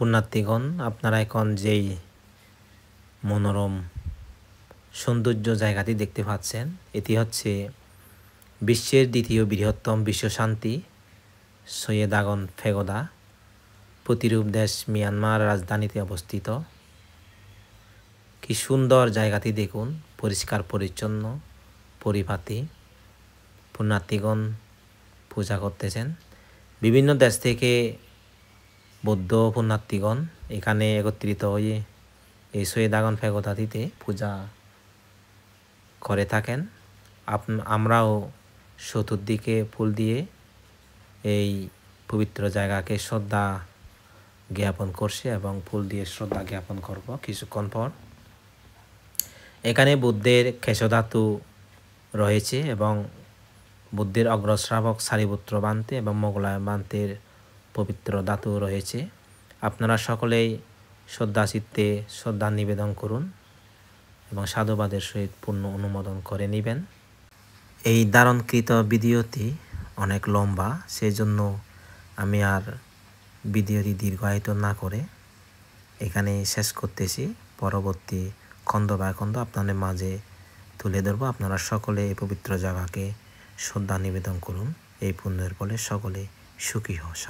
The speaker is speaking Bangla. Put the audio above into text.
পুণ্যার্থীগণ, আপনারা এখন যেই মনোরম সৌন্দর্য জায়গাটি দেখতে পাচ্ছেন, এটি হচ্ছে বিশ্বের দ্বিতীয় বৃহত্তম বিশ্বশান্তি সৈয়দাগন পেগোডা। প্রতিরূপ দেশ মিয়ানমার রাজধানীতে অবস্থিত। কি সুন্দর জায়গাটি দেখুন, পরিষ্কার পরিচ্ছন্ন, পরিপাটি। পুণ্যার্থীগণ পূজা করতেছেন। বিভিন্ন দেশ থেকে বৌদ্ধ পুণ্যার্থীগণ এখানে একত্রিত হয়ে এই সৈয়দাগন পেগোডাটিতে পূজা করে থাকেন। আমরাও চতুর্দিকে ফুল দিয়ে এই পবিত্র জায়গাকে শ্রদ্ধা জ্ঞাপন করছি এবং ফুল দিয়ে শ্রদ্ধা জ্ঞাপন করব কিছুক্ষণ পর। এখানে বুদ্ধের কেশধাতু রয়েছে এবং বুদ্ধের অগ্রশ্রাবক সারিপুত্র বান্তে এবং মোগলায়ন বান্তের পবিত্র ধাতু রয়েছে। আপনারা সকলেই শ্রদ্ধাচিত্তে শ্রদ্ধা নিবেদন করুন এবং সাধুবাদের সহিত পূর্ণ অনুমোদন করে নেবেন। এই ধারণকৃত ভিডিওটি অনেক লম্বা, সেই জন্য আমি আর ভিডিওটি দীর্ঘায়িত না করে এখানে শেষ করতেছি। পরবর্তী খণ্ড বাই খণ্ড আপনাদের মাঝে তুলে ধরবো। আপনারা সকলে এই পবিত্র জায়গাকে শ্রদ্ধা নিবেদন করুন। এই পুণ্যের ফলে সকলে সুখী হন।